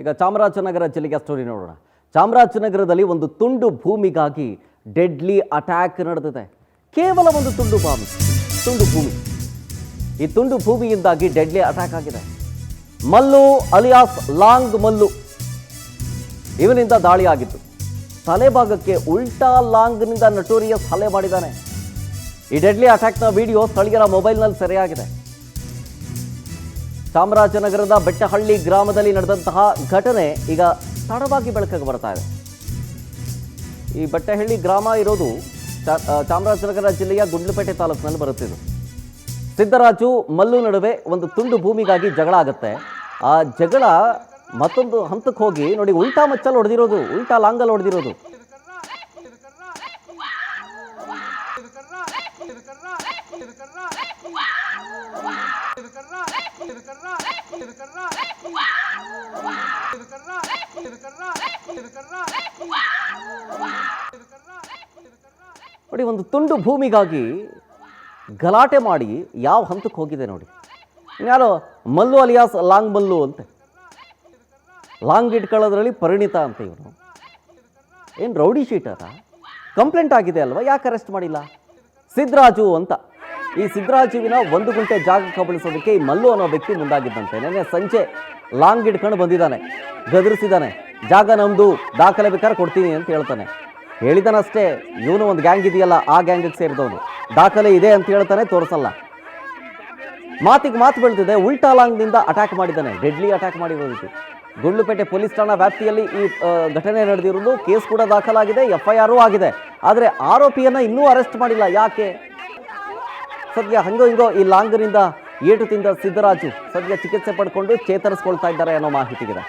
ಈಗ ಚಾಮರಾಜನಗರ ಜಿಲ್ಲೆಗೆ ಸ್ಟೋರಿ ನೋಡೋಣ. ಚಾಮರಾಜನಗರದಲ್ಲಿ ಒಂದು ತುಂಡು ಭೂಮಿಗಾಗಿ ಡೆಡ್ಲಿ ಅಟ್ಯಾಕ್ ನಡೆದಿದೆ. ಕೇವಲ ಒಂದು ತುಂಡು ಭೂಮಿ. ಈ ತುಂಡು ಭೂಮಿಯಿಂದಾಗಿ ಡೆಡ್ಲಿ ಅಟ್ಯಾಕ್ ಆಗಿದೆ. ಮಲ್ಲು ಅಲಿಯಾಸ್ ಲಾಂಗ್ ಮಲ್ಲು ಇವನಿಂದ ದಾಳಿಯಾಗಿತ್ತು. ತಲೆಭಾಗಕ್ಕೆ ಉಲ್ಟಾ ಲಾಂಗ್ನಿಂದ ನಟೋರಿಯಸ್ ಹಲ್ಲೆ ಮಾಡಿದ್ದಾನೆ. ಈ ಡೆಡ್ಲಿ ಅಟ್ಯಾಕ್ನ ವಿಡಿಯೋ ಸ್ಥಳೀಯರ ಮೊಬೈಲ್ನಲ್ಲಿ ಸೆರೆಯಾಗಿದೆ. ಚಾಮರಾಜನಗರದ ಬೆಟ್ಟಹಳ್ಳಿ ಗ್ರಾಮದಲ್ಲಿ ನಡೆದಂತಹ ಘಟನೆ ಈಗ ತಡವಾಗಿ ಬೆಳಕಿಗೆ ಬರ್ತಾ ಇದೆ. ಈ ಬೆಟ್ಟಹಳ್ಳಿ ಗ್ರಾಮ ಇರೋದು ಚಾಮರಾಜನಗರ ಜಿಲ್ಲೆಯ ಗುಂಡ್ಲುಪೇಟೆ ತಾಲೂಕಿನಲ್ಲಿ ಬರುತ್ತಿದ್ದು. ಸಿದ್ದರಾಜು ಮಲ್ಲು ನಡುವೆ ಒಂದು ತುಂಡು ಭೂಮಿಗಾಗಿ ಜಗಳ ಆಗುತ್ತೆ. ಆ ಜಗಳ ಮತ್ತೊಂದು ಹಂತಕ್ಕೆ ಹೋಗಿ ನೋಡಿ, ಉಲ್ಟಾ ಮಚ್ಚಲ್ಲಿ ಹೊಡೆದಿರೋದು, ಉಲ್ಟಾ ಲಾಂಗಲ್ಲಿ ಹೊಡೆದಿರೋದು. ನೋಡಿ, ಒಂದು ತುಂಡು ಭೂಮಿಗಾಗಿ ಗಲಾಟೆ ಮಾಡಿ ಯಾವ ಹಂತಕ್ಕೆ ಹೋಗಿದೆ ನೋಡಿ. ಯಾರೋ ಮಲ್ಲು ಅಲಿಯಾಸ್ ಲಾಂಗ್ ಮಲ್ಲು ಅಂತೆ, ಲಾಂಗ್ ಇಟ್ಕೊಳ್ಳೋದ್ರಲ್ಲಿ ಪರಿಣಿತ ಅಂತ. ಇವನು ಏನು ರೌಡಿ ಶೀಟರ? ಕಂಪ್ಲೇಂಟ್ ಆಗಿದೆ ಅಲ್ವಾ, ಯಾಕೆ ಅರೆಸ್ಟ್ ಮಾಡಿಲ್ಲ? ಸಿದ್ದರಾಜು ಅಂತ, ಈ ಸಿದ್ದರಾಜುವಿನ 1 ಗುಂಟೆ ಜಾಗ ಕಬಳಿಸೋದಕ್ಕೆ ಈ ಮಲ್ಲು ಅನ್ನೋ ವ್ಯಕ್ತಿ ಮುಂದಾಗಿದ್ದಂತೆ. ನೆನ್ನೆ ಸಂಜೆ ಲಾಂಗ್ ಇಟ್ಕೊಂಡು ಬಂದಿದ್ದಾನೆ, ಗದರಿಸಿದ್ದಾನೆ. ಜಾಗ ನಮ್ಮದು, ದಾಖಲೆ ಬೇಕಾದ್ರೆ ಕೊಡ್ತೀನಿ ಅಂತ ಹೇಳ್ತಾನೆ. ಹೇಳಿದಾನಷ್ಟೇ. ಇವನು ಒಂದು ಗ್ಯಾಂಗ್ ಇದೆಯಲ್ಲ, ಆ ಗ್ಯಾಂಗಿಗೆ ಸೇರಿದವನು. ದಾಖಲೆ ಇದೆ ಅಂತ ಹೇಳ್ತಾನೆ, ತೋರಿಸಲ್ಲ. ಮಾತಿಗೆ ಮಾತು ಬೆಳೆದಿದೆ. ಉಲ್ಟಾ ಲಾಂಗ್ನಿಂದ ಅಟ್ಯಾಕ್ ಮಾಡಿದ್ದಾನೆ, ಡೆಡ್ಲಿ ಅಟ್ಯಾಕ್ ಮಾಡಿರೋದಕ್ಕೆ. ಗುಂಡ್ಲುಪೇಟೆ ಪೊಲೀಸ್ ಠಾಣಾ ವ್ಯಾಪ್ತಿಯಲ್ಲಿ ಈ ಘಟನೆ ನಡೆದಿರುವುದು. ಕೇಸ್ ಕೂಡ ದಾಖಲಾಗಿದೆ, FIR ಆಗಿದೆ. ಆದರೆ ಆರೋಪಿಯನ್ನು ಇನ್ನೂ ಅರೆಸ್ಟ್ ಮಾಡಿಲ್ಲ. ಯಾಕೆ? ಸದ್ಯ ಹಂಗೋ ಹಿಂಗೋ ಈ ಲಾಂಗ್ನಿಂದ ಏಟು ತಿಂದ ಸಿದ್ದರಾಜು ಸದ್ಯ ಚಿಕಿತ್ಸೆ ಪಡ್ಕೊಂಡು ಚೇತರಿಸ್ಕೊಳ್ತಾ ಇದ್ದಾರೆ ಅನ್ನೋ ಮಾಹಿತಿಗಿದೆ.